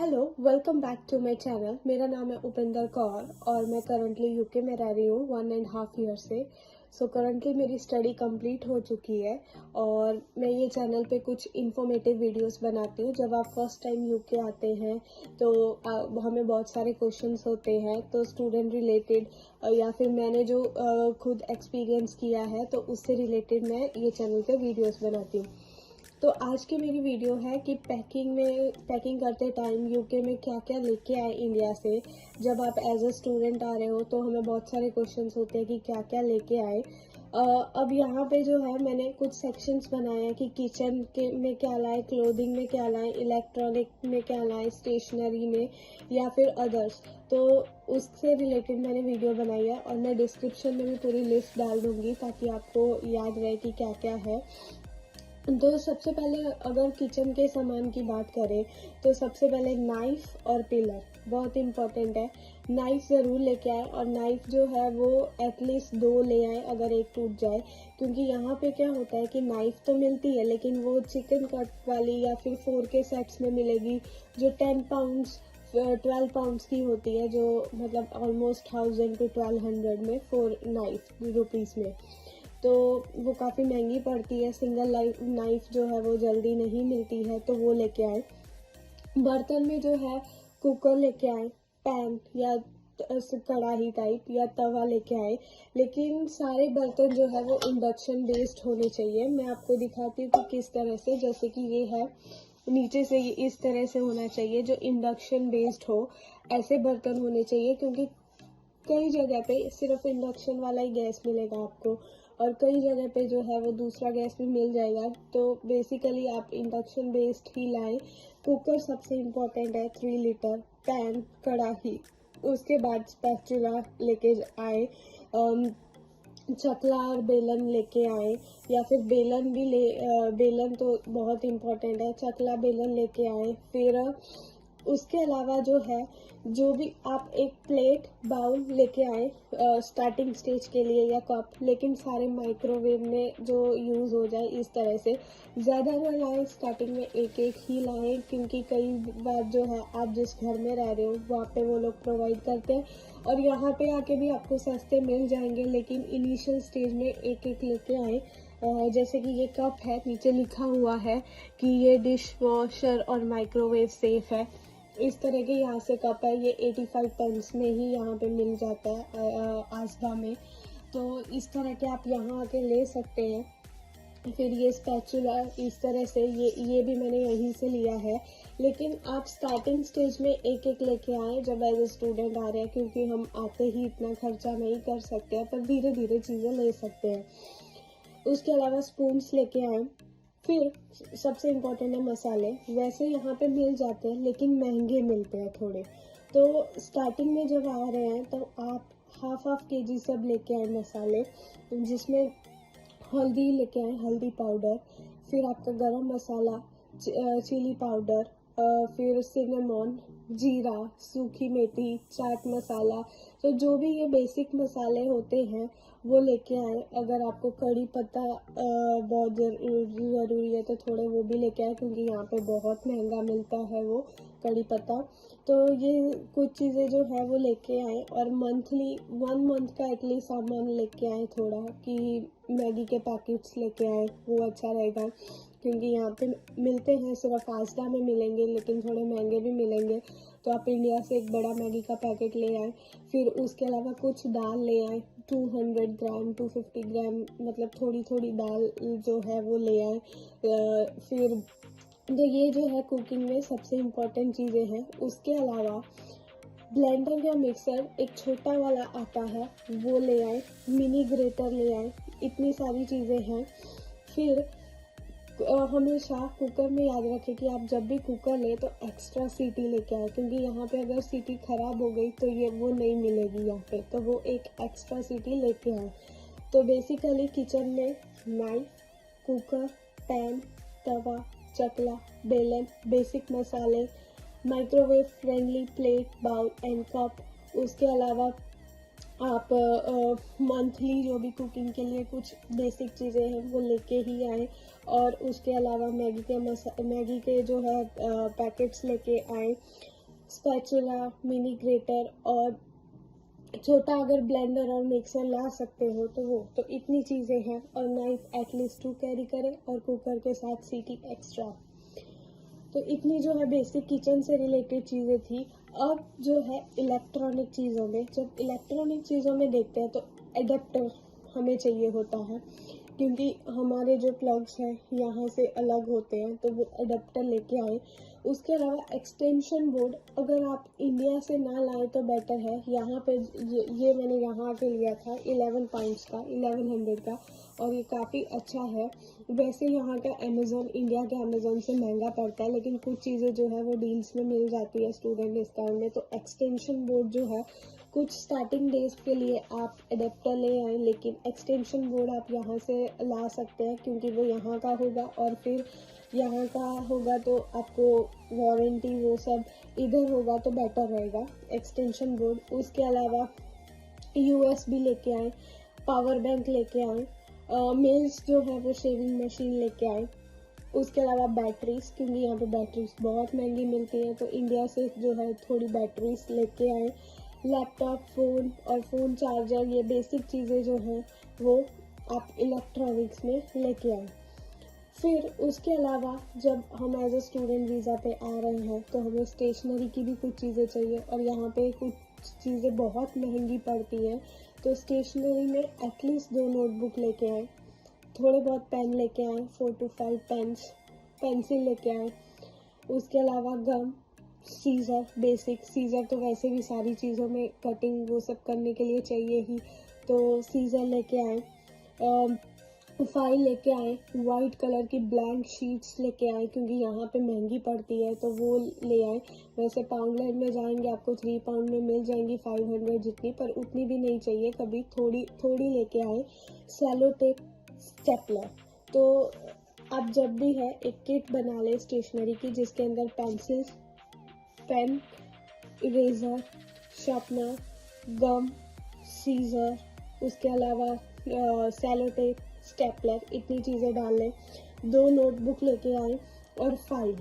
Hello, welcome back to my channel. मेरा नाम है उपिंदर कौर और मैं करंटली यूके में रह रही हूँ 1.5 ईयर से। करंटली मेरी स्टडी कंप्लीट हो चुकी है और मैं ये चैनल पे कुछ इन्फॉर्मेटिव वीडियोस बनाती हूँ। जब आप फर्स्ट टाइम यूके आते हैं तो हमें बहुत सारे क्वेश्चंस होते हैं, तो स्टूडेंट रिलेटेड या फिर मैंने जो खुद एक्सपीरियंस किया है तो उससे रिलेटेड मैं ये चैनल पे वीडियोस बनाती हूँ। तो आज की मेरी वीडियो है कि पैकिंग करते टाइम यूके में क्या क्या लेके आए इंडिया से। जब आप एज अ स्टूडेंट आ रहे हो तो हमें बहुत सारे क्वेश्चंस होते हैं कि क्या क्या लेके आए। अब यहाँ पे जो है मैंने कुछ सेक्शंस बनाए हैं कि किचन के में क्या लाए, क्लोथिंग में क्या लाए, इलेक्ट्रॉनिक में क्या लाए, स्टेशनरी में या फिर अदर्स। तो उससे रिलेटेड मैंने वीडियो बनाई है और मैं डिस्क्रिप्शन में भी पूरी लिस्ट डाल दूँगी ताकि आपको याद रहे कि क्या क्या है। तो सबसे पहले अगर किचन के सामान की बात करें तो सबसे पहले नाइफ और पिलर बहुत इम्पोर्टेंट है। नाइफ ज़रूर लेके आए और नाइफ जो है वो एटलीस्ट 2 ले आए अगर एक टूट जाए, क्योंकि यहाँ पे क्या होता है कि नाइफ तो मिलती है लेकिन वो चिकन कट वाली या फिर 4 के सेट्स में मिलेगी जो 10 पाउंड्स 12 पाउंड्स की होती है, जो मतलब ऑलमोस्ट 1000 to 1200 में 4 नाइफ रुपीज़ में। तो वो काफ़ी महंगी पड़ती है। सिंगल नाइफ जो है वो जल्दी नहीं मिलती है, तो वो लेके आए। बर्तन में जो है कुकर लेके आए, पैन या कढ़ाई टाइप या तवा लेके आए, लेकिन सारे बर्तन जो है वो इंडक्शन बेस्ड होने चाहिए। मैं आपको दिखाती हूँ कि किस तरह से, जैसे कि ये है नीचे से ये इस तरह से होना चाहिए जो इंडक्शन बेस्ड हो। ऐसे बर्तन होने चाहिए क्योंकि कई जगह पे सिर्फ इंडक्शन वाला ही गैस मिलेगा आपको और कई जगह पे जो है वो दूसरा गैस भी मिल जाएगा। तो बेसिकली आप इंडक्शन बेस्ड ही लाएं। कुकर सबसे इम्पोर्टेंट है, 3 लीटर। पैन, कढ़ाई, उसके बाद स्पैचुला लेके आए। चकला और बेलन लेके आए या फिर बेलन भी बेलन तो बहुत इम्पोर्टेंट है, चकला बेलन लेके आए। फिर उसके अलावा जो है जो भी आप एक प्लेट बाउल लेके आए स्टार्टिंग स्टेज के लिए या कप, लेकिन सारे माइक्रोवेव में जो यूज़ हो जाए इस तरह से। ज़्यादा ना लाएं, स्टार्टिंग में एक एक ही लाएं क्योंकि कई बार जो है आप जिस घर में रह रहे हो वहाँ पे वो लोग प्रोवाइड करते हैं और यहाँ पे आके भी आपको सस्ते मिल जाएंगे, लेकिन इनिशियल स्टेज में एक एक लेके आए। जैसे कि ये कप है, नीचे लिखा हुआ है कि ये डिश वॉशर और माइक्रोवेव सेफ है। इस तरह के यहाँ से कप है, ये 85 पेंस में ही यहाँ पे मिल जाता है आसबा में। तो इस तरह के आप यहाँ आके ले सकते हैं। फिर ये स्पैचुला इस तरह से, ये भी मैंने यहीं से लिया है, लेकिन आप स्टार्टिंग स्टेज में एक एक लेके आए जब एज ए स्टूडेंट आ रहे हैं, क्योंकि हम आते ही इतना खर्चा नहीं कर सकते हैं, पर धीरे धीरे चीज़ें ले सकते हैं। उसके अलावा स्पून्स लेके आए। फिर सबसे इम्पोर्टेंट है मसाले। वैसे यहाँ पे मिल जाते हैं लेकिन महंगे मिलते हैं थोड़े। तो स्टार्टिंग में जब आ रहे हैं तो आप हाफ केजी सब लेके आए मसाले, जिसमें हल्दी लेके आए, हल्दी पाउडर, फिर आपका गरम मसाला, चिली पाउडर, फिर सिनेमॉन, जीरा, सूखी मेथी, चाट मसाला। तो जो भी ये बेसिक मसाले होते हैं वो लेके आए। अगर आपको कड़ी पत्ता बहुत ज़रूरी है तो थोड़े वो भी लेके आए, क्योंकि यहाँ पे बहुत महंगा मिलता है वो कड़ी पत्ता। तो ये कुछ चीज़ें जो है वो लेके आए और मंथली 1 मंथ का एटलीस्ट सामान लेके आए थोड़ा, कि मैगी के पैकेट्स लेके आए, वो अच्छा रहेगा क्योंकि यहाँ पे मिलते हैं, सिर्फ आसदा में मिलेंगे लेकिन थोड़े महंगे भी मिलेंगे। तो आप इंडिया से एक बड़ा मैगी का पैकेट ले आए। फिर उसके अलावा कुछ दाल ले आए, 200 ग्राम 250 ग्राम, मतलब थोड़ी थोड़ी दाल जो है वो ले आए। फिर तो ये जो है कुकिंग में सबसे इम्पोर्टेंट चीज़ें हैं। उसके अलावा ब्लेंडर या मिक्सर एक छोटा वाला आता है वो ले आए, मिनी ग्रेटर ले आए। इतनी सारी चीज़ें हैं। फिर हमेशा कुकर में याद रखें कि आप जब भी कुकर लें तो एक्स्ट्रा सीटी लेके आए, क्योंकि यहाँ पे अगर सीटी ख़राब हो गई तो ये वो नहीं मिलेगी यहाँ पे, तो वो एक एक्स्ट्रा सीटी लेके आए। तो बेसिकली किचन में नाइफ, कुकर, पैन, तवा, चकला, बेलन, बेसिक मसाले, microwave friendly plate, bowl and cup. उसके अलावा आप मंथली जो भी कुकिंग के लिए कुछ बेसिक चीज़ें हैं वो लेके ही आए। और उसके अलावा मैगी के जो है पैकेट्स लेके आए। स्पैचुला, मिनी ग्रेटर और छोटा अगर ब्लेंडर और मिक्सर ला सकते हो तो वो, तो इतनी चीज़ें हैं। और नाइफ एटलीस्ट 2 कैरी करें और कुकर के साथ सीटी एक्स्ट्रा। तो इतनी जो है बेसिक किचन से रिलेटेड चीज़ें थी। अब जो है इलेक्ट्रॉनिक चीज़ों में, जब इलेक्ट्रॉनिक चीज़ों में देखते हैं तो एडेप्टर हमें चाहिए होता है, क्योंकि हमारे जो प्लग्स हैं यहाँ से अलग होते हैं, तो वो एडेप्टर लेके आए। उसके अलावा एक्सटेंशन बोर्ड अगर आप इंडिया से ना लाए तो बेटर है। यहाँ पे ये मैंने यहाँ पे लिया था 11 पाउंड्स का, 1100 का, और ये काफ़ी अच्छा है। वैसे यहाँ का अमेज़ोन, इंडिया के अमेज़ोन से महंगा पड़ता है, लेकिन कुछ चीज़ें जो है वो डील्स में मिल जाती है स्टूडेंट डिस्काउंट में। तो एक्सटेंशन बोर्ड जो है, कुछ स्टार्टिंग डेज के लिए आप एडेप्टर ले आए, लेकिन एक्सटेंशन बोर्ड आप यहाँ से ला सकते हैं, क्योंकि वो यहाँ का होगा और फिर यहाँ का होगा तो आपको वारंटी वो सब इधर होगा तो बेटर रहेगा एक्सटेंशन बोर्ड। उसके अलावा USB लेके आए, पावर बैंक लेके आए, मेल्स जो है वो शेविंग मशीन लेके आए। उसके अलावा बैटरीज, क्योंकि यहाँ पे बैटरीज बहुत महंगी मिलती है, तो इंडिया से जो है थोड़ी बैटरीज लेके आए। लैपटॉप, फ़ोन और फ़ोन चार्जर, ये बेसिक चीज़ें जो हैं वो आप इलेक्ट्रॉनिक्स में लेके आए। फिर उसके अलावा जब हम एज अ स्टूडेंट वीज़ा पे आ रहे हैं तो हमें स्टेशनरी की भी कुछ चीज़ें चाहिए, और यहाँ पे कुछ चीज़ें बहुत महंगी पड़ती हैं। तो स्टेशनरी में एटलीस्ट 2 नोटबुक लेके आए, थोड़े बहुत पेन लेके आए, 4 to 5 पेन्स, पेंसिल लेके आए। उसके अलावा गम, सीज़र, बेसिक सीज़र तो वैसे भी सारी चीज़ों में कटिंग वो सब करने के लिए चाहिए ही, तो सीज़र लेके आए। फाइल लेके आए, वाइट कलर की ब्लैंक शीट्स लेके आए, क्योंकि यहाँ पे महंगी पड़ती है तो वो ले आए। वैसे पाउंडलैंड में जाएंगे आपको 3 पाउंड में मिल जाएंगी 500 जितनी, पर उतनी भी नहीं चाहिए, कभी थोड़ी थोड़ी लेके आए। सेलो टेप, स्टेपलर, तो आप जब भी है एक किट बना ले स्टेशनरी की, जिसके अंदर पेंसिल, पेन, इरेजर, शार्पनर, गम, सीज़र, उसके अलावा सेलो टेप, स्टेपलर, इतनी चीज़ें डाल लें। 2 नोटबुक लेके आए और फाइल,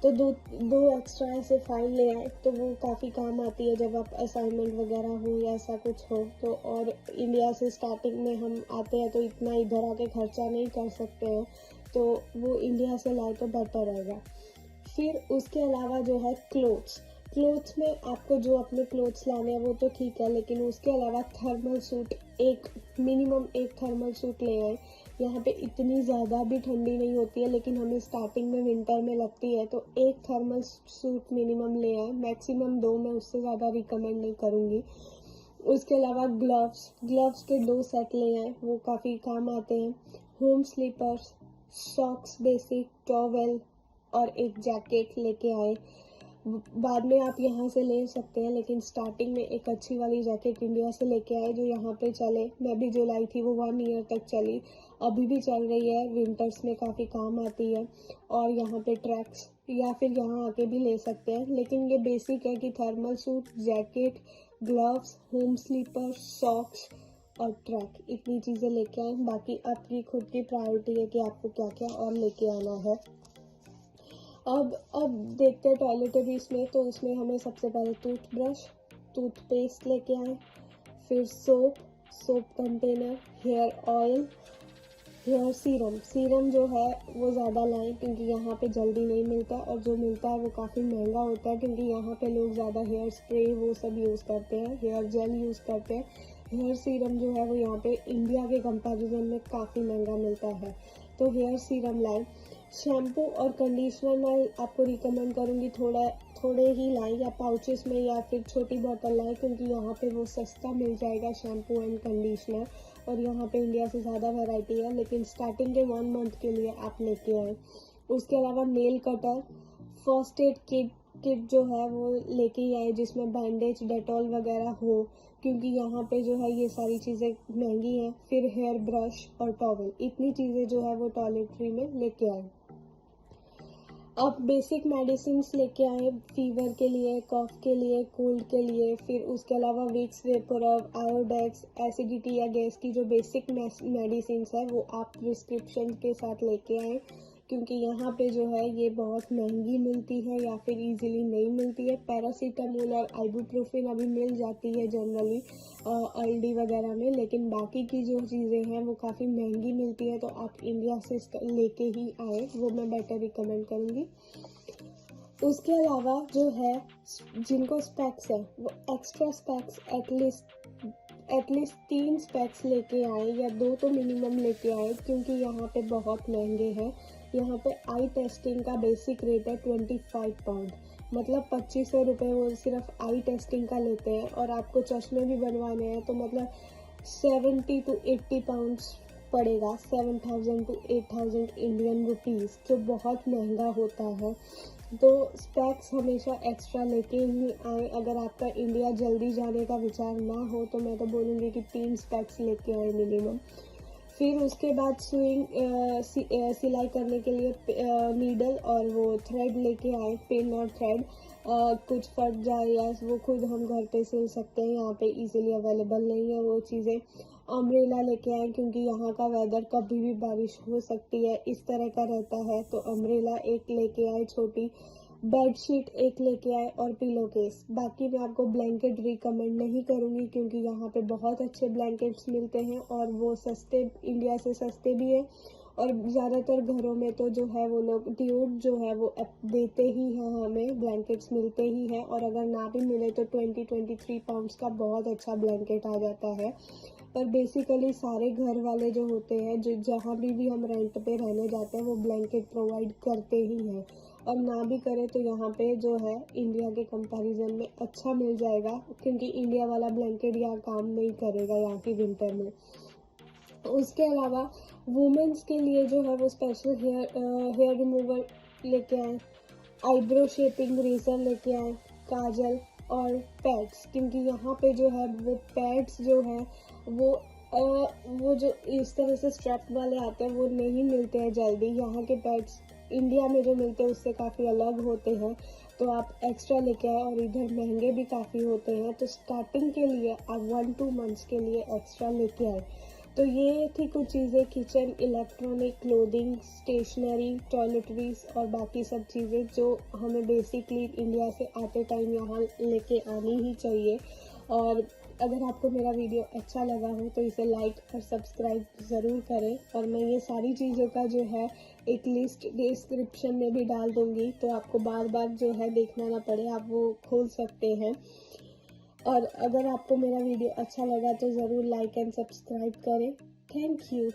तो दो एक्स्ट्रा ऐसे फाइल ले आए, तो वो काफ़ी काम आती है जब आप असाइनमेंट वगैरह हो या ऐसा कुछ हो तो। और इंडिया से स्टार्टिंग में हम आते हैं तो इतना इधर आके खर्चा नहीं कर सकते हैं, तो वो इंडिया से लाए तो बेटर रहेगा। फिर उसके अलावा जो है क्लोथ्स में आपको जो अपने क्लोथ्स लाने हैं वो तो ठीक है, लेकिन उसके अलावा थर्मल सूट, मिनिमम एक थर्मल सूट ले आए। यहाँ पे इतनी ज़्यादा भी ठंडी नहीं होती है, लेकिन हमें स्टार्टिंग में विंटर में लगती है, तो एक थर्मल सूट मिनिमम ले आए, मैक्सिमम 2, मैं उससे ज़्यादा रिकमेंड नहीं करूँगी। उसके अलावा ग्लव्स के 2 सेट ले आए, वो काफ़ी काम आते हैं। Home slippers, socks, basic towel और एक जैकेट लेके आए। बाद में आप यहाँ से ले सकते हैं, लेकिन स्टार्टिंग में एक अच्छी वाली जैकेट इंडिया से लेके आए जो यहाँ पे चले। मैं भी जो लाई थी वो 1 ईयर तक चली, अभी भी चल रही है, विंटर्स में काफ़ी काम आती है। और यहाँ पे ट्रैक्स या फिर यहाँ आके भी ले सकते हैं, लेकिन ये बेसिक है कि thermal suit, jacket, gloves, home slipper, socks और ट्रैक, इतनी चीज़ें लेके आए। बाकी आपकी खुद की प्रायोरिटी है कि आपको क्या क्या और लेके आना है। अब देखते हैं टॉयलेटरीज में, तो उसमें हमें सबसे पहले टूथब्रश, टूथपेस्ट लेके आए, फिर soap container, hair oil, hair serum जो है वो ज़्यादा लाएं, क्योंकि यहाँ पे जल्दी नहीं मिलता, और जो मिलता है वो काफ़ी महंगा होता है, क्योंकि यहाँ पे लोग ज़्यादा हेयर स्प्रे वो सब यूज़ करते हैं, हेयर जेल यूज़ करते हैं। हेयर सीरम जो है वो यहाँ पे इंडिया के कंपैरिजन में काफ़ी महंगा मिलता है, तो हेयर सीरम लाएं। शैम्पू और कंडीशनर मैं आपको रिकमेंड करूँगी थोड़े ही लाएं, या पाउचेस में या फिर छोटी बोतल लाएं, क्योंकि यहाँ पे वो सस्ता मिल जाएगा शैम्पू एंड कंडीशनर, और यहाँ पे इंडिया से ज़्यादा वैरायटी है, लेकिन स्टार्टिंग के 1 मंथ के लिए आप लेके आए। उसके अलावा nail cutter, first aid kit जो है वो लेके ही आए, जिसमें बैंडेज, डेटॉल वगैरह हो, क्योंकि यहाँ पे जो है ये सारी चीज़ें महंगी हैं। फिर हेयर ब्रश और टॉवल, इतनी चीज़ें जो है वो टॉयलेटरी में लेके आए। अब बेसिक मेडिसिन्स लेके आए, फीवर के लिए, कॉफ के लिए, कोल्ड के लिए। फिर उसके अलावा विक्स, वेपोरब, आयोडेक्स, एसिडिटी या गैस की जो बेसिक मेडिसिन्स है वो आप प्रिस्क्रिप्शन के साथ लेके आए। क्योंकि यहाँ पे जो है ये बहुत महंगी मिलती है या फिर इजीली नहीं मिलती है। पैरासीटामोल और आइबुप्रोफेन अभी मिल जाती है जनरली अल्डी वगैरह में, लेकिन बाकी की जो चीज़ें हैं वो काफ़ी महंगी मिलती है, तो आप इंडिया से लेके ही आए, वो मैं बेटर रिकमेंड करूँगी। उसके अलावा जो है जिनको स्पेक्स है वो एक्स्ट्रा स्पेक्स एटलीस्ट 3 स्पेक्स लेके आए या 2 तो मिनिमम लेके आए, क्योंकि यहाँ पे बहुत महंगे हैं। यहाँ पे आई टेस्टिंग का बेसिक रेट है 25 पाउंड, मतलब 2500 रुपये वो सिर्फ आई टेस्टिंग का लेते हैं, और आपको चश्मे भी बनवाने हैं तो मतलब 70 to 80 पाउंड्स पड़ेगा, 7000 to 8000 इंडियन रुपीज़, जो बहुत महंगा होता है। तो स्पेक्स हमेशा एक्स्ट्रा लेके ही आए। अगर आपका इंडिया जल्दी जाने का विचार ना हो तो मैं तो बोलूँगी कि 3 स्पेक्स लेके आए मिनिमम। फिर उसके बाद सिलाई करने के लिए नीडल और वो थ्रेड लेके आए, पिन और थ्रेड। कुछ फट जाए या वो खुद हम घर पे सिल सकते हैं, यहाँ पे इजीली अवेलेबल नहीं है वो चीज़ें। अम्ब्रेला लेके आए क्योंकि यहाँ का वेदर कभी भी बारिश हो सकती है, इस तरह का रहता है, तो अम्ब्रेला एक लेके आए छोटी। बेडशीट एक लेके आए और पिलो केस। बाकी मैं आपको ब्लैंकेट रिकमेंड नहीं करूँगी क्योंकि यहाँ पे बहुत अच्छे ब्लैंकेट्स मिलते हैं और वो सस्ते, इंडिया से सस्ते भी हैं, और ज़्यादातर घरों में तो जो है वो लोग ड्यूट जो है वो देते ही हैं, हमें ब्लैंकेट्स मिलते ही हैं, और अगर ना भी मिले तो 23 पाउंड्स का बहुत अच्छा ब्लैंकेट आ जाता है। पर बेसिकली सारे घर वाले जो होते हैं, जो जहाँ भी हम रेंट पे रहने जाते हैं, वो ब्लैंकेट प्रोवाइड करते ही हैं, और ना भी करें तो यहाँ पे जो है इंडिया के कंपैरिजन में अच्छा मिल जाएगा, क्योंकि इंडिया वाला ब्लैंकेट यहाँ काम नहीं करेगा यहाँ की विंटर में। उसके अलावा वुमेन्स के लिए जो है वो स्पेशल हेयर रिमूवर लेके आए, आईब्रो शेपिंग रेजर लेके आए, काजल और पैड्स, क्योंकि यहाँ पे जो है वो पैड्स जो है वो जो इस तरह से स्ट्रैप वाले आते हैं वो नहीं मिलते हैं जल्दी। यहाँ के पैड्स इंडिया में जो मिलते हैं उससे काफ़ी अलग होते हैं, तो आप एक्स्ट्रा लेके आए, और इधर महंगे भी काफ़ी होते हैं, तो स्टार्टिंग के लिए आप 1-2 मंथ्स के लिए एक्स्ट्रा लेके आए। तो ये थी कुछ चीज़ें, kitchen, electronic, clothing, stationery, toiletries और बाकी सब चीज़ें जो हमें बेसिकली इंडिया से आते टाइम यहाँ लेके आनी ही चाहिए। और अगर आपको मेरा वीडियो अच्छा लगा हो तो इसे लाइक और सब्सक्राइब ज़रूर करें, और मैं ये सारी चीज़ों का जो है एक लिस्ट डिस्क्रिप्शन में भी डाल दूँगी, तो आपको बार बार जो है देखना ना पड़े, आप वो खोल सकते हैं। और अगर आपको मेरा वीडियो अच्छा लगा तो ज़रूर लाइक एंड सब्सक्राइब करें। Thank you.